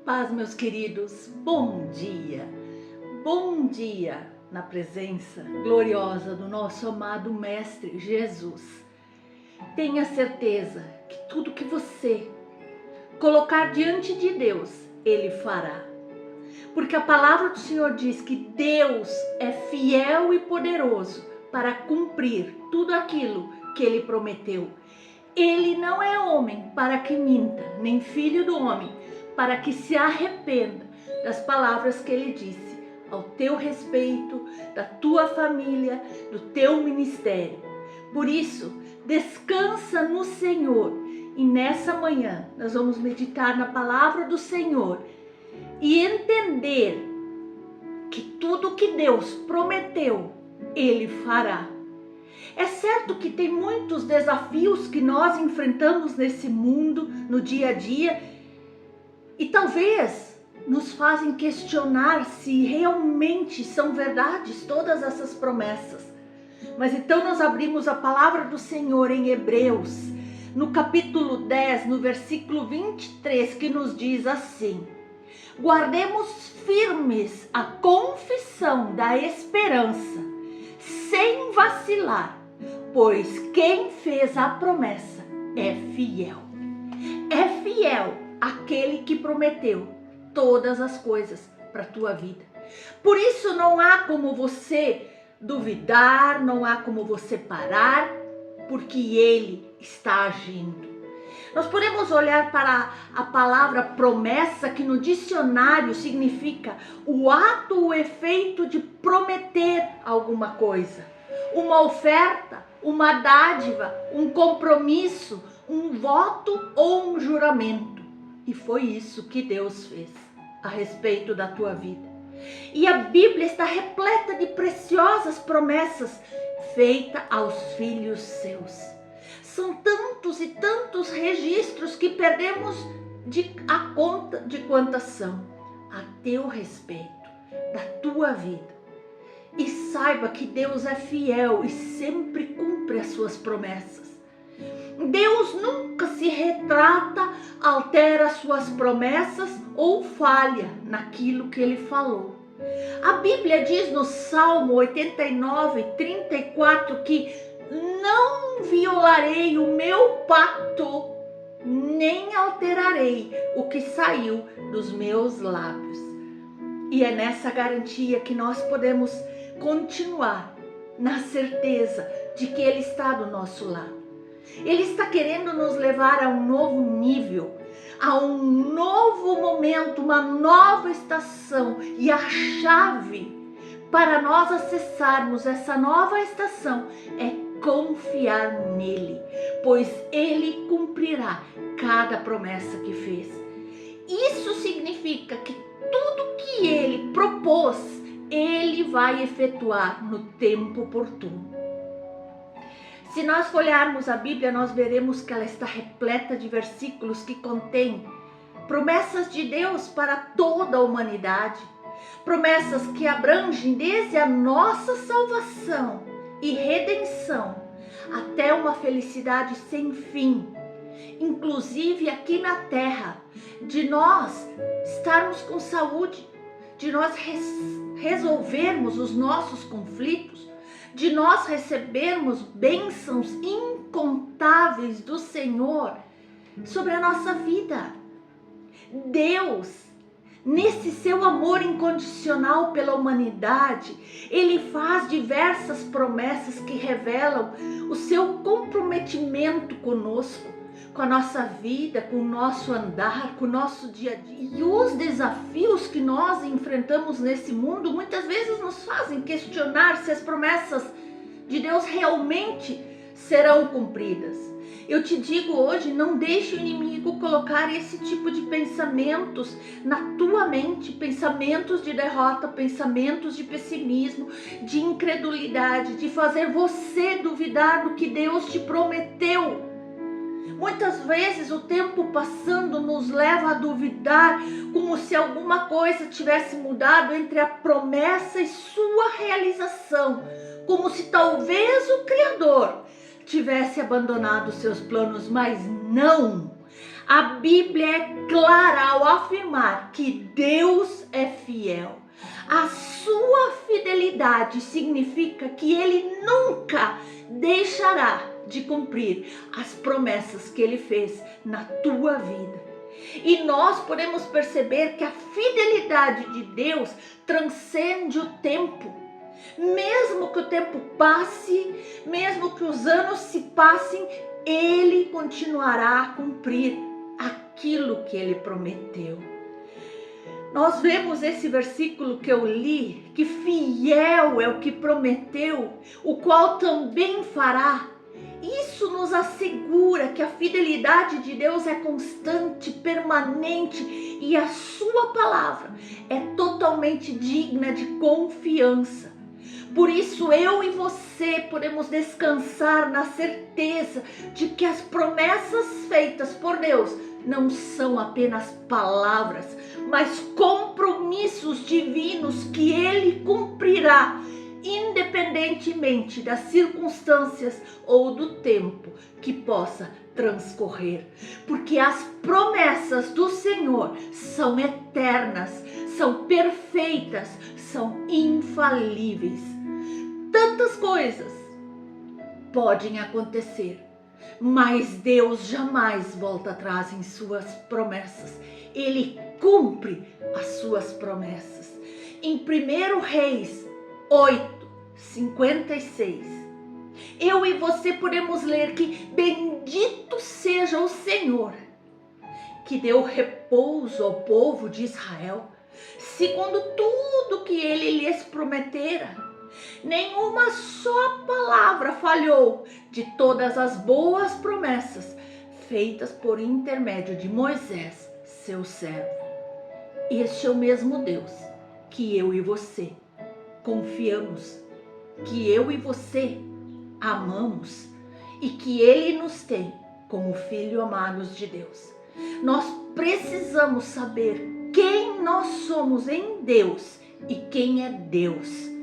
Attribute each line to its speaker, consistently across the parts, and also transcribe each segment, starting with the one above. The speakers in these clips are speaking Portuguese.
Speaker 1: paz, meus queridos. Bom dia. Bom dia na presença gloriosa do nosso amado Mestre Jesus. Tenha certeza que tudo que você colocar diante de Deus, Ele fará. Porque a palavra do Senhor diz que Deus é fiel e poderoso para cumprir tudo aquilo que Ele prometeu. Ele não é homem para que minta, nem filho do homem para que se arrependa das palavras que Ele disse ao teu respeito, da tua família, do teu ministério. Por isso, descansa no Senhor. E nessa manhã nós vamos meditar na palavra do Senhor e entender que tudo que Deus prometeu, Ele fará. É certo que tem muitos desafios que nós enfrentamos nesse mundo, no dia a dia, e talvez nos fazem questionar se realmente são verdades todas essas promessas. Mas então nós abrimos a palavra do Senhor em Hebreus, no capítulo 10, no versículo 23, que nos diz assim: guardemos firmes a confissão da esperança, sem vacilar, pois quem fez a promessa é fiel. É fiel aquele que prometeu todas as coisas para a tua vida. Por isso não há como você duvidar, não há como você parar, porque Ele está agindo. Nós podemos olhar para a palavra promessa, que no dicionário significa o ato, o efeito de prometer alguma coisa. Uma oferta, uma dádiva, um compromisso, um voto ou um juramento. E foi isso que Deus fez a respeito da tua vida. E a Bíblia está repleta de preciosas promessas feitas aos filhos seus. São tantos e tantos registros que perdemos a conta de quantas são a teu respeito, da tua vida. E saiba que Deus é fiel e sempre cumpre as suas promessas. Deus nunca se retrata, altera suas promessas ou falha naquilo que Ele falou. A Bíblia diz no Salmo 89, 34 que não violarei o meu pacto, nem alterarei o que saiu dos meus lábios. E é nessa garantia que nós podemos continuar na certeza de que Ele está do nosso lado. Ele está querendo nos levar a um novo nível, a um novo momento, uma nova estação. E a chave para nós acessarmos essa nova estação é confiar nele, pois Ele cumprirá cada promessa que fez. Isso significa que tudo que Ele propôs, Ele vai efetuar no tempo oportuno. Se nós olharmos a Bíblia, nós veremos que ela está repleta de versículos que contêm promessas de Deus para toda a humanidade. Promessas que abrangem desde a nossa salvação e redenção até uma felicidade sem fim. Inclusive aqui na terra, de nós estarmos com saúde, de nós resolvermos os nossos conflitos, de nós recebermos bênçãos incontáveis do Senhor sobre a nossa vida. Deus, nesse seu amor incondicional pela humanidade, Ele faz diversas promessas que revelam o seu comprometimento conosco, com a nossa vida, com o nosso andar, com o nosso dia a dia. E os desafios que nós enfrentamos nesse mundo muitas vezes nos fazem questionar se as promessas de Deus realmente serão cumpridas. Eu te digo hoje, não deixe o inimigo colocar esse tipo de pensamentos na tua mente, pensamentos de derrota, pensamentos de pessimismo, de incredulidade, de fazer você duvidar do que Deus te prometeu. Muitas vezes o tempo passando nos leva a duvidar, como se alguma coisa tivesse mudado entre a promessa e sua realização, como se talvez o Criador tivesse abandonado seus planos, mas não. A Bíblia é clara ao afirmar que Deus é fiel. A sua fidelidade significa que Ele nunca deixará de cumprir as promessas que Ele fez na tua vida. E nós podemos perceber que a fidelidade de Deus transcende o tempo. Mesmo que o tempo passe, mesmo que os anos se passem, Ele continuará a cumprir aquilo que Ele prometeu. Nós vemos esse versículo que eu li, que fiel é o que prometeu, o qual também fará. Isso nos assegura que a fidelidade de Deus é constante, permanente, e a sua palavra é totalmente digna de confiança. Por isso eu e você podemos descansar na certeza de que as promessas feitas por Deus não são apenas palavras, mas compromissos divinos que Ele cumprirá, independentemente das circunstâncias ou do tempo que possa transcorrer. Porque as promessas do Senhor são eternas, são perfeitas, são infalíveis. Tantas coisas podem acontecer, mas Deus jamais volta atrás em suas promessas. Ele cumpre as suas promessas. Em 1 Reis 8:56, eu e você podemos ler que bendito seja o Senhor, que deu repouso ao povo de Israel, segundo tudo que Ele lhes prometera. Nenhuma só palavra falhou de todas as boas promessas feitas por intermédio de Moisés, seu servo. Este é o mesmo Deus que eu e você confiamos, que eu e você amamos e que Ele nos tem como filhos amados de Deus. Nós precisamos saber quem nós somos em Deus e quem é Deus.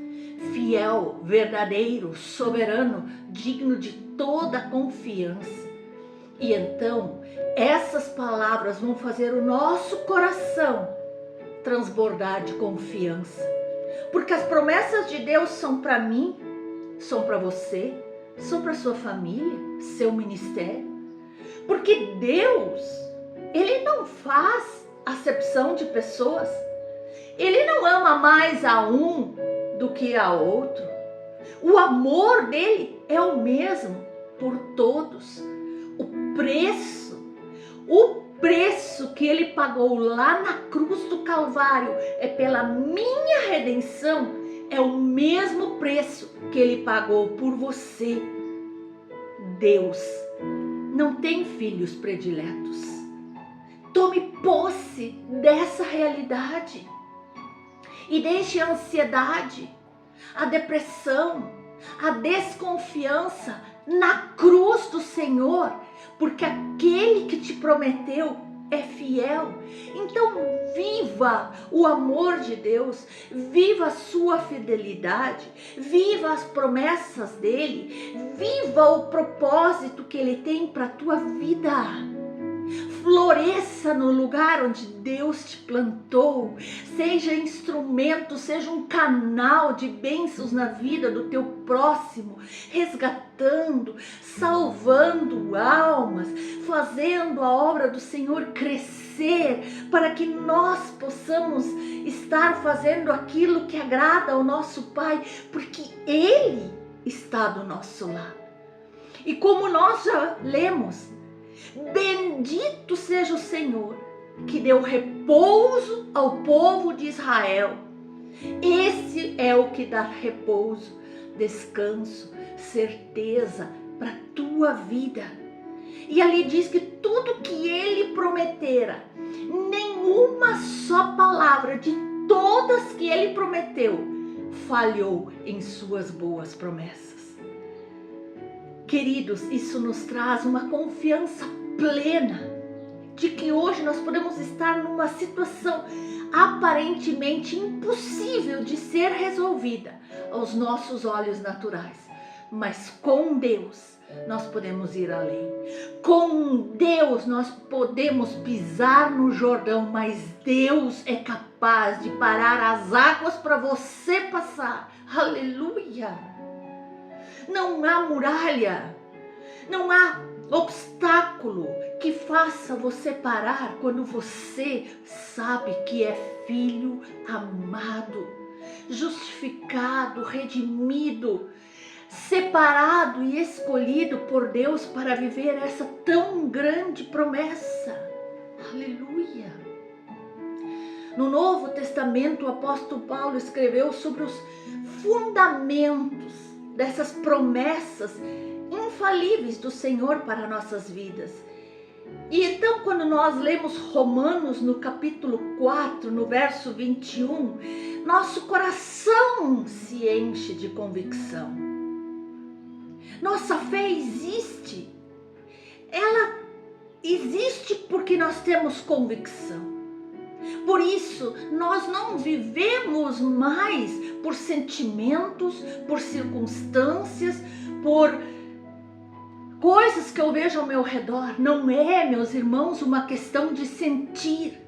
Speaker 1: Fiel, verdadeiro, soberano, digno de toda confiança. E então, essas palavras vão fazer o nosso coração transbordar de confiança. Porque as promessas de Deus são para mim, são para você, são para sua família, seu ministério. Porque Deus, Ele não faz acepção de pessoas. Ele não ama mais a um do que a outro. O amor dele é o mesmo por todos. O preço que ele pagou lá na cruz do Calvário é pela minha redenção, é o mesmo preço que ele pagou por você. Deus não tem filhos prediletos. Tome posse dessa realidade. E deixe a ansiedade, a depressão, a desconfiança na cruz do Senhor, porque aquele que te prometeu é fiel. Então viva o amor de Deus, viva a sua fidelidade, viva as promessas dele, viva o propósito que ele tem para a tua vida. Floresça no lugar onde Deus te plantou. Seja instrumento, seja um canal de bênçãos na vida do teu próximo, resgatando, salvando almas, fazendo a obra do Senhor crescer, para que nós possamos estar fazendo aquilo que agrada ao nosso Pai, porque Ele está do nosso lado. E como nós já lemos, bendito seja o Senhor, que deu repouso ao povo de Israel. Esse é o que dá repouso, descanso, certeza para a tua vida. E ali diz que tudo que ele prometera, nenhuma só palavra de todas que ele prometeu falhou em suas boas promessas. Queridos, isso nos traz uma confiança plena de que hoje nós podemos estar numa situação aparentemente impossível de ser resolvida aos nossos olhos naturais. Mas com Deus, nós podemos ir além. Com Deus nós podemos pisar no Jordão, mas Deus é capaz de parar as águas para você passar. Aleluia! Não há muralha, não há obstáculo que faça você parar quando você sabe que é filho amado, justificado, redimido, separado e escolhido por Deus para viver essa tão grande promessa. Aleluia! No Novo Testamento, o apóstolo Paulo escreveu sobre os fundamentos dessas promessas infalíveis do Senhor para nossas vidas. E então, quando nós lemos Romanos no capítulo 4, no verso 21, nosso coração se enche de convicção. Nossa fé existe. Ela existe porque nós temos convicção. Por isso, nós não vivemos mais por sentimentos, por circunstâncias, por coisas que eu vejo ao meu redor. Não é, meus irmãos, uma questão de sentir.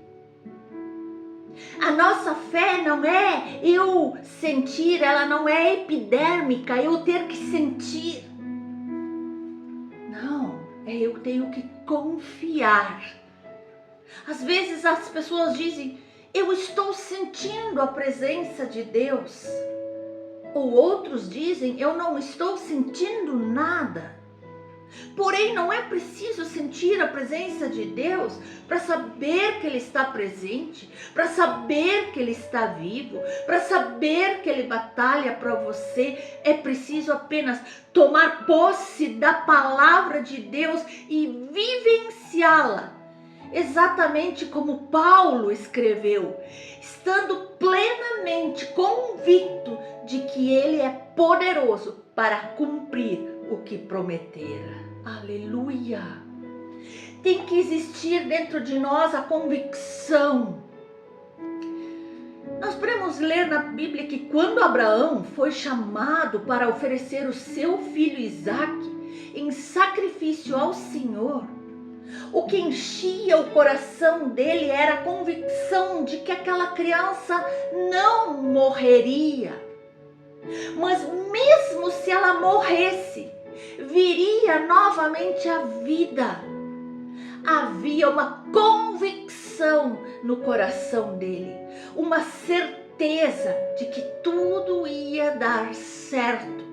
Speaker 1: A nossa fé não é eu sentir, ela não é epidérmica, eu ter que sentir. Não, é eu tenho que confiar. Às vezes as pessoas dizem, eu estou sentindo a presença de Deus. Ou outros dizem, eu não estou sentindo nada. Porém, não é preciso sentir a presença de Deus para saber que Ele está presente, para saber que Ele está vivo, para saber que Ele batalha para você. É preciso apenas tomar posse da palavra de Deus e vivenciá-la. Exatamente como Paulo escreveu, estando plenamente convicto de que Ele é poderoso para cumprir o que prometera. Aleluia! Tem que existir dentro de nós a convicção. Nós podemos ler na Bíblia que quando Abraão foi chamado para oferecer o seu filho Isaque em sacrifício ao Senhor, o que enchia o coração dele era a convicção de que aquela criança não morreria. Mas mesmo se ela morresse, viria novamente à vida. Havia uma convicção no coração dele, uma certeza de que tudo ia dar certo.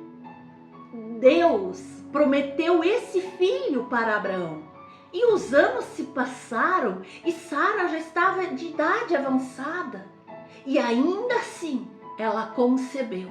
Speaker 1: Deus prometeu esse filho para Abraão. E os anos se passaram e Sara já estava de idade avançada. E ainda assim, ela concebeu.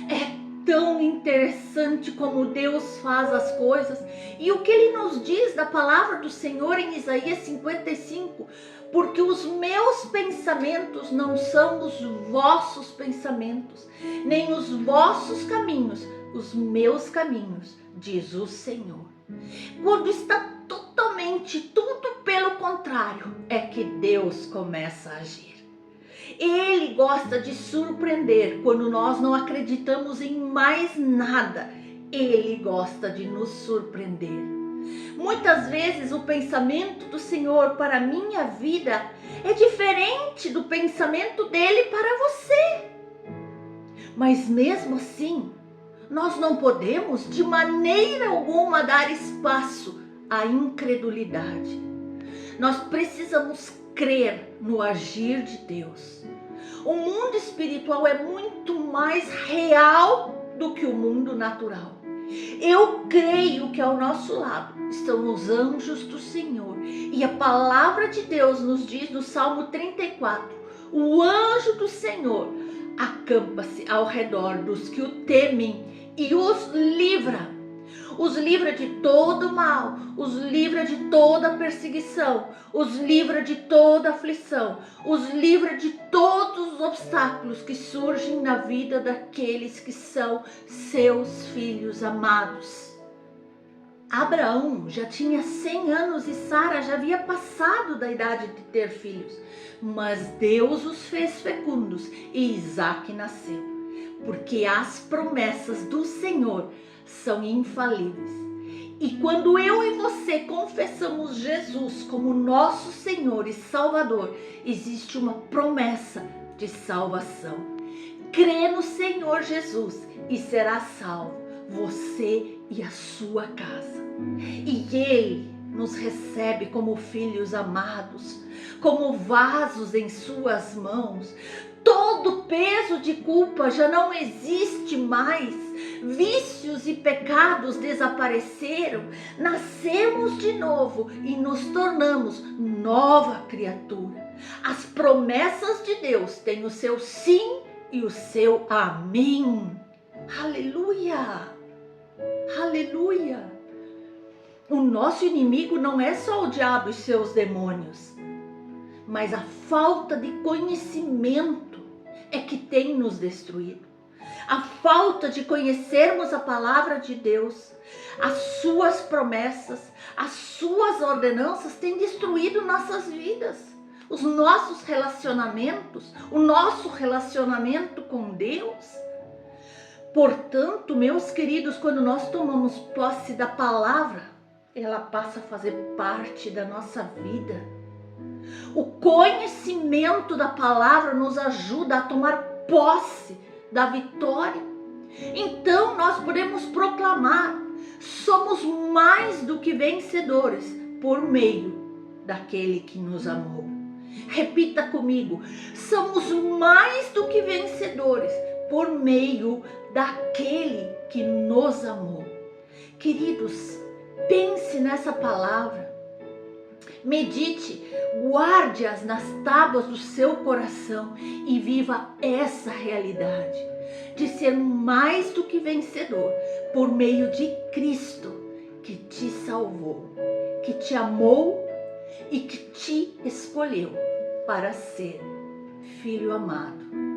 Speaker 1: É tão interessante como Deus faz as coisas. E o que Ele nos diz da palavra do Senhor em Isaías 55? Porque os meus pensamentos não são os vossos pensamentos, nem os vossos caminhos, os meus caminhos, diz o Senhor. Quando está totalmente tudo pelo contrário, é que Deus começa a agir. Ele gosta de surpreender quando nós não acreditamos em mais nada. Ele gosta de nos surpreender. Muitas vezes o pensamento do Senhor para a minha vida é diferente do pensamento dele para você. Mas mesmo assim, nós não podemos de maneira alguma dar espaço à incredulidade. Nós precisamos crer no agir de Deus. O mundo espiritual é muito mais real do que o mundo natural. Eu creio que ao nosso lado estão os anjos do Senhor. E a palavra de Deus nos diz no Salmo 34, o anjo do Senhor acampa-se ao redor dos que o temem e os livra. Os livra de todo mal, os livra de toda perseguição, os livra de toda aflição, os livra de todos os obstáculos que surgem na vida daqueles que são seus filhos amados. Abraão já tinha 100 anos e Sara já havia passado da idade de ter filhos, mas Deus os fez fecundos e Isaque nasceu, porque as promessas do Senhor são infalíveis. E quando eu e você confessamos Jesus como nosso Senhor e Salvador, existe uma promessa de salvação. Crê no Senhor Jesus e será salvo, você e a sua casa. E Ele nos recebe como filhos amados, como vasos em suas mãos. Todo peso de culpa já não existe mais. Vícios e pecados desapareceram. Nascemos de novo e nos tornamos nova criatura. As promessas de Deus têm o seu sim e o seu amém. Aleluia! Aleluia! O nosso inimigo não é só o diabo e seus demônios, mas a falta de conhecimento é que tem nos destruído. A falta de conhecermos a palavra de Deus, as suas promessas, as suas ordenanças tem destruído nossas vidas, os nossos relacionamentos, o nosso relacionamento com Deus. Portanto, meus queridos, quando nós tomamos posse da palavra, ela passa a fazer parte da nossa vida. O conhecimento da palavra nos ajuda a tomar posse da vitória. Então nós podemos proclamar: somos mais do que vencedores por meio daquele que nos amou. Repita comigo: somos mais do que vencedores por meio daquele que nos amou. Queridos, pense nessa palavra, medite, guarde-as nas tábuas do seu coração e viva essa realidade de ser mais do que vencedor por meio de Cristo, que te salvou, que te amou e que te escolheu para ser filho amado.